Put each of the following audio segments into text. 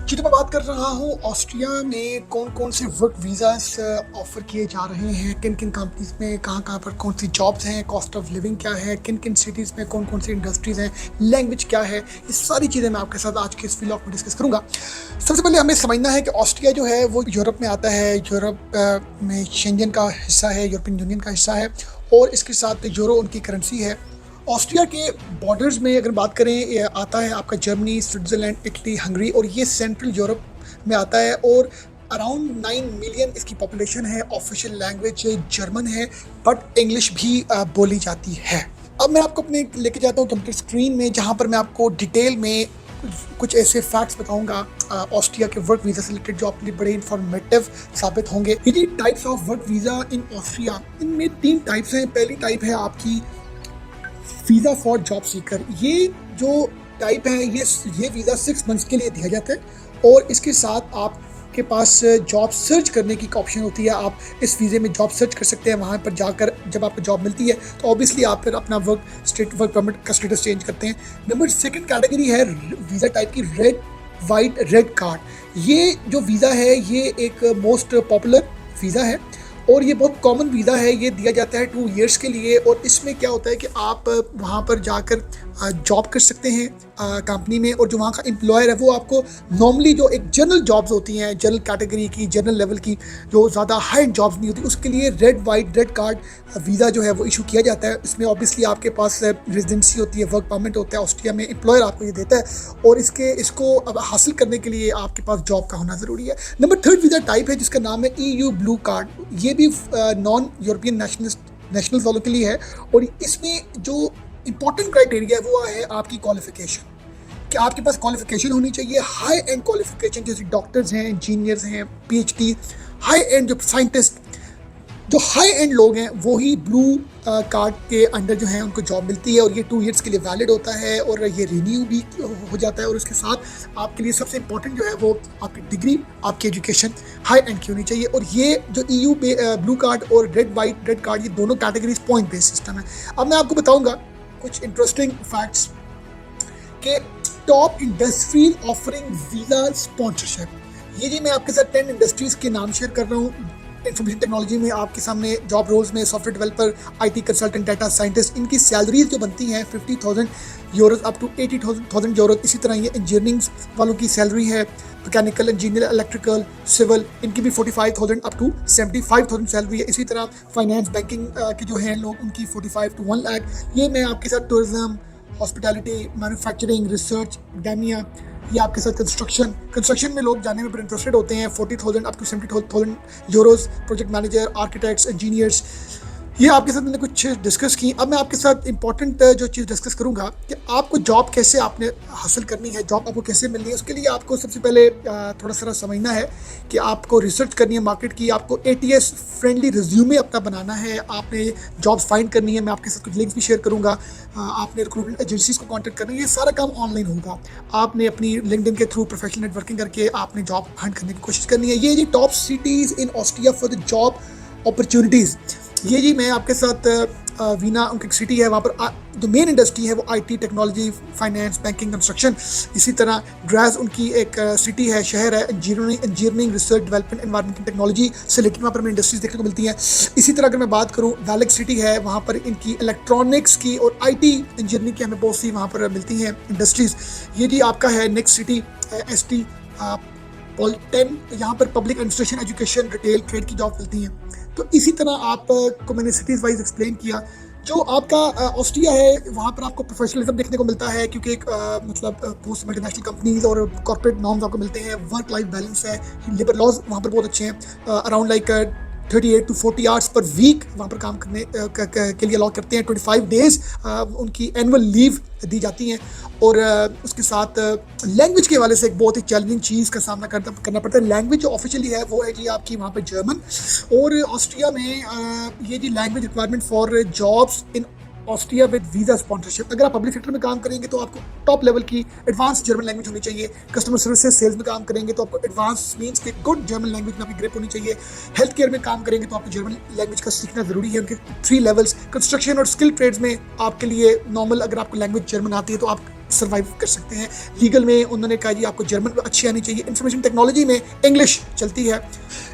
जी, तो मैं बात कर रहा हूँ ऑस्ट्रिया में कौन-कौन से वर्क वीज़ाज़ ऑफ़र किए जा रहे हैं, किन-किन कंपनीज़ में कहाँ-कहाँ पर कौन-सी जॉब्स हैं, कॉस्ट ऑफ़ लिविंग क्या है, किन-किन सिटीज़ में कौन-कौन सी इंडस्ट्रीज़ हैं, लैंग्वेज क्या है, ये सारी चीज़ें मैं आपके साथ आज के इस व्लॉग में डिस्कस करूँगा। सबसे पहले हमें समझना है कि ऑस्ट्रिया जो है वो यूरोप में आता है, यूरोप में शेंजन का हिस्सा है, यूरोपियन यूनियन का हिस्सा है और इसके साथ यूरो उनकी करेंसी है। ऑस्ट्रिया के बॉर्डर्स में अगर बात करें ये आता है आपका जर्मनी, स्विट्ज़रलैंड, इटली, हंगरी और ये सेंट्रल यूरोप में आता है और अराउंड 9 मिलियन इसकी पॉपुलेशन है। ऑफिशियल लैंग्वेज जर्मन है बट इंग्लिश भी बोली जाती है। अब मैं आपको अपने लेके जाता हूँ कंप्यूटर स्क्रीन में जहाँ पर मैं आपको डिटेल में कुछ ऐसे फैक्ट्स बताऊंगा ऑस्ट्रिया के वर्क वीज़ा से रिलेटेड जो आपके लिए बड़े इंफॉर्मेटिव साबित होंगे। ये types of work visa in Austria, इनमें 3 टाइप्स हैं। पहली टाइप है आपकी वीज़ा फॉर जॉब सीकर। ये जो टाइप है ये वीज़ा 6 मंथ्स के लिए दिया जाता है और इसके साथ आपके पास जॉब सर्च करने की ऑप्शन होती है। आप इस वीज़े में जॉब सर्च कर सकते हैं। वहाँ पर जाकर जब आपको जॉब मिलती है तो ऑब्वियसली आप फिर अपना वर्क परमिट का स्टेटस चेंज करते हैं। नंबर 2 कैटेगरी है वीज़ा टाइप की रेड वाइट रेड कार्ड। ये जो वीज़ा है ये एक मोस्ट पॉपुलर वीज़ा है और ये बहुत कॉमन वीज़ा है। ये दिया जाता है 2 इयर्स के लिए और इसमें क्या होता है कि आप वहाँ पर जाकर जॉब कर सकते हैं कंपनी में और जो वहाँ का एम्प्लॉयर है वो आपको नॉर्मली जो एक जनरल जॉब्स होती हैं, जनरल कैटेगरी की, जनरल लेवल की, जो ज़्यादा हाई एंड जॉब्स नहीं होती, उसके लिए red white red card visa जो है वो इशू किया जाता है। इसमें ऑब्वियसली आपके पास रेजिडेंसी होती है, वर्क परमिट होता है ऑस्ट्रिया में, एम्प्लॉयर आपको ये देता है और इसको अब हासिल करने के लिए आपके पास जॉब का होना ज़रूरी है। नंबर 3 वीज़ा टाइप है जिसका नाम है EU ब्लू कार्ड। ये भी नॉन यूरोपियन नेशनल्स वालों के लिए है और इसमें जो इंपॉर्टेंट क्राइटेरिया है वो है आपकी क्वालिफिकेशन कि आपके पास क्वालिफिकेशन होनी चाहिए, हाई एंड क्वालिफिकेशन, जैसे डॉक्टर्स हैं, इंजीनियर्स हैं, PhD, हाई एंड जो साइंटिस्ट, जो हाई एंड लोग हैं वही ब्लू कार्ड के अंडर जो है उनको जॉब मिलती है और ये 2 इयर्स के लिए वैलिड होता है और ये रिन्यू भी हो जाता है और उसके साथ आपके लिए सबसे इंपॉर्टेंट जो है वो आपकी डिग्री, आपकी एजुकेशन हाई एंड की होनी चाहिए। और ये जो EU ब्लू कार्ड और रेड वाइट रेड कार्ड, ये दोनों कैटेगरीज पॉइंट बेस्ड सिस्टम है। अब मैं आपको बताऊंगा कुछ इंटरेस्टिंग फैक्ट्स के top industry offering visa sponsorship. ये जी मैं आपके साथ 10 इंडस्ट्रीज़ के नाम शेयर कर रहा हूँ। इंफॉर्मेशन टेक्नोलॉजी में आपके सामने जॉब रोल्स में software developer, IT consultant, data scientist, इनकी सैलरीज जो बनती हैं 50,000 यूरो अप टू 80,000 यूरो। इसी तरह ये इंजीनियरिंग वालों की सैलरी है, मैकेनिकल इंजीनियर, इलेक्ट्रिकल, सिविल, इनकी भी 45,000 अप टू 75,000 सैलरी है। इसी तरह फाइनेंस बैंकिंग के जो हैं लोग, उनकी 45 to 1 लाख। ये मैं आपके साथ tourism, hospitality, manufacturing, research, academia, ये आपके साथ कंस्ट्रक्शन में लोग जाने में बड़े इंटरेस्टेड होते हैं, 40,000 up to 70,000 euros. Project manager, architects, engineers, ये आपके साथ मैंने कुछ डिस्कस की। अब मैं आपके साथ इंपॉर्टेंट जो चीज़ डिस्कस करूंगा कि आपको जॉब कैसे आपने हासिल करनी है, जॉब आपको कैसे मिलनी है। उसके लिए आपको सबसे पहले थोड़ा सा समझना है कि आपको रिसर्च करनी है मार्केट की, आपको ATS फ्रेंडली रिज्यूमे अपना बनाना है, आपने जॉब्स फाइंड करनी है। मैं आपके साथ कुछ लिंक्स भी शेयर करूंगा। आपने रिक्रूटमेंट एजेंसीज को कॉन्टैक्ट करना है, ये सारा काम ऑनलाइन होगा। आपने अपनी लिंक्डइन के थ्रू प्रोफेशनल नेटवर्किंग करके आपने जॉब फाइंड करने की कोशिश करनी है। ये जी top cities in Austria for the job opportunities. ये जी मैं आपके साथ वीना उनकी सिटी है, वहाँ पर जो मेन इंडस्ट्री है वो IT, technology, finance, banking, construction. इसी तरह ड्राज उनकी एक सिटी है, शहर है, engineering, research, development, environment, technology से लेकर वहाँ पर हमें इंडस्ट्रीज देखने को मिलती हैं। इसी तरह अगर मैं बात करूँ, वैलेक सिटी है, वहाँ पर इनकी इलेक्ट्रॉनिक्स की और IT इंजीनियरिंग की हमें बहुत सी वहाँ पर मिलती हैं इंडस्ट्रीज़। ये जी आपका है नेक्स्ट सिटी ST पॉलिटेन, यहाँ पर public administration, education, retail, trade की जॉब मिलती हैं। तो इसी तरह आपको मैंने सिटीज़ वाइज एक्सप्लेन किया। जो आपका ऑस्ट्रिया है वहाँ पर आपको प्रोफेशनलिज्म देखने को मिलता है क्योंकि एक मतलब पोस्ट मल्टीनेशनल कंपनीज और कॉर्पोरेट नॉर्म्स आपको मिलते हैं। वर्क लाइफ बैलेंस है, लेबर लॉज वहाँ पर बहुत अच्छे हैं। Around like 38 to 40 hours per week वहाँ पर काम करने के लिए अलॉट करते हैं। 25 डेज उनकी एनुअल लीव दी जाती हैं और उसके साथ लैंग्वेज के हवाले से एक बहुत ही चैलेंजिंग चीज़ का सामना करना पड़ता है। लैंग्वेज जो ऑफिशियली है वो है जी आपकी वहाँ पर जर्मन। और ऑस्ट्रिया में ये जी language requirement for jobs in Austria with visa sponsorship. अगर आप पब्लिक सेक्टर में काम करेंगे तो आपको टॉप लेवल की एडवांस जर्मन लैंग्वेज होनी चाहिए। कस्टमर सर्विसेज सेल्स में काम करेंगे तो आपको एडवांस मीन्स के गुड जर्मन लैंग्वेज में आपकी ग्रिप होनी चाहिए। हेल्थ केयर में काम करेंगे तो आपको जर्मन लैंग्वेज का सीखना ज़रूरी है। उनके 3 लेवल्स। कंस्ट्रक्शन और स्किल ट्रेड्स में आपके लिए नॉर्मल अगर आपको लैंग्वेज जर्मन आती है तो आप सर्वाइव कर सकते हैं। लीगल में उन्होंने कहा जी आपको जर्मन अच्छी आनी चाहिए, इंफॉर्मेशन टेक्नोलॉजी में इंग्लिश चलती है।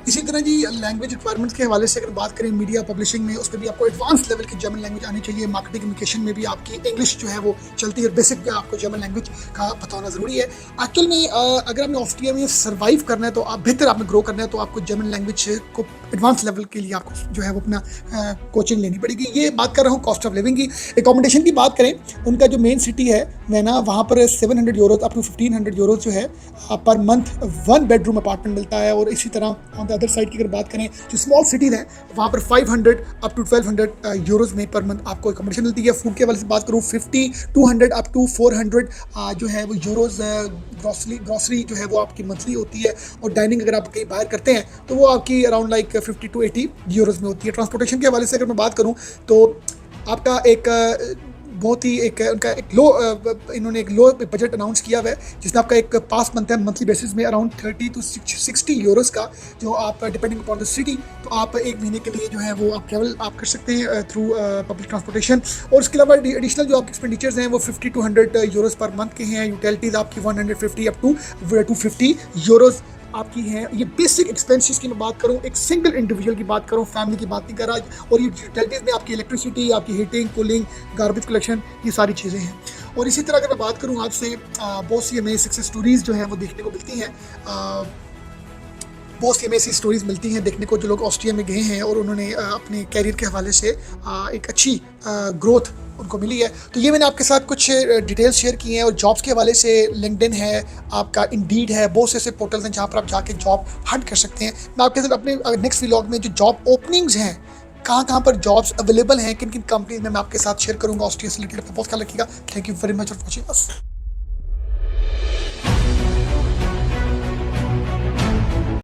इसी तरह जी लैंग्वेज रिक्वायरमेंट्स के हवाले से अगर बात करें मीडिया पब्लिशिंग में, उसमें भी आपको एडवांस लेवल की जर्मन लैंग्वेज आनी चाहिए। मार्केटिंग कम्युनिकेशन में भी आपकी इंग्लिश जो है वो चलती है, बेसिक में आपको जर्मन लैंग्वेज का पता होना ज़रूरी है। एक्चुअल में अगर आपने ऑस्ट्रिया में सर्वाइव करना है तो आप बेहतर आपने ग्रो करना है तो आपको जर्मन लैंग्वेज को एडवांस लेवल के लिए आपको जो है वो अपना कोचिंग लेनी पड़ेगी। ये बात कर रहा हूँ कॉस्ट ऑफ लिविंग की। एकोमोडेशन की बात करें, उनका जो मेन सिटी है वेना, वहाँ पर 700 यूरो अप टू 1500 यूरो जो है पर मंथ 1 बेडरूम अपार्टमेंट मिलता है। और इसी तरह ऑन द अदर साइड की अगर बात करें जो स्मॉल सिटीज़ हैं वहाँ पर 500 अप टू 1200 यूरोज़ में पर मंथ आपको एकोमोडेशन मिलती है। फूड के वाले से बात करूँ 50 200 अप टू 400 जो है वो यूरोज़ ग्रॉसरी जो है वो आपकी मंथली होती है। और डाइनिंग अगर आप कहीं बाहर करते हैं तो वो आपकी अराउंड लाइक 50 टू 80 यूरोज़ में होती है। ट्रांसपोर्टेशन के हवाले से अगर मैं बात करूँ तो आपका एक बहुत ही एक उनका एक लो इन्होंने एक लो बजट अनाउंस किया हुआ है जिसमें आपका एक पास बनता है मंथली बेसिस में अराउंड 30 टू 60 यूरोज़ का, जो आप डिपेंडिंग अपॉन द सिटी तो आप एक महीने के लिए जो है वो आप ट्रैवल आप कर सकते हैं थ्रू पब्लिक ट्रांसपोर्टेशन। और उसके अलावा एडिशनल जो आपके एक्सपेंडिचर्स हैं वो 50 टू 100 यूरोज़ पर मंथ के हैं। यूटिलिटीज़ आपकी 150 अप टू 250 यूरोज़ आपकी हैं। ये बेसिक एक्सपेंसेस की मैं बात करूँ, एक सिंगल इंडिविजुअल की बात करूँ, फैमिली की बात नहीं कर रहा। और ये यूटिलिटीज़ में आपकी इलेक्ट्रिसिटी, आपकी हीटिंग, कूलिंग, गार्बेज कलेक्शन, ये सारी चीज़ें हैं। और इसी तरह अगर मैं बात करूँ आपसे बहुत सी हमें सक्सेस स्टोरीज़ जो हैं वो देखने को मिलती हैं। बहुत सी हमें ऐसी स्टोरीज़ मिलती हैं देखने को जो लोग ऑस्ट्रिया में गए हैं और उन्होंने अपने कैरियर के हवाले से एक अच्छी ग्रोथ उनको मिली है। तो ये मैंने आपके साथ कुछ डिटेल्स शेयर की हैं। और जॉब्स के हवाले से लिंक्डइन है, आपका इंडीड है, बहुत से ऐसे पोर्टल्स हैं जहाँ पर आप जाके जॉब हंट कर सकते हैं। मैं आपके साथ अपने नेक्स्ट व्लॉग में जो जॉब ओपनिंग्स हैं, कहाँ पर जॉब्स अवेलेबल हैं, किन किन कंपनीज में, मैं आपके साथ शेयर करूँगा। ऑस्ट्रिया से रिलेटेड बहुत ख्याल रखिएगा। Thank you very much for watching us.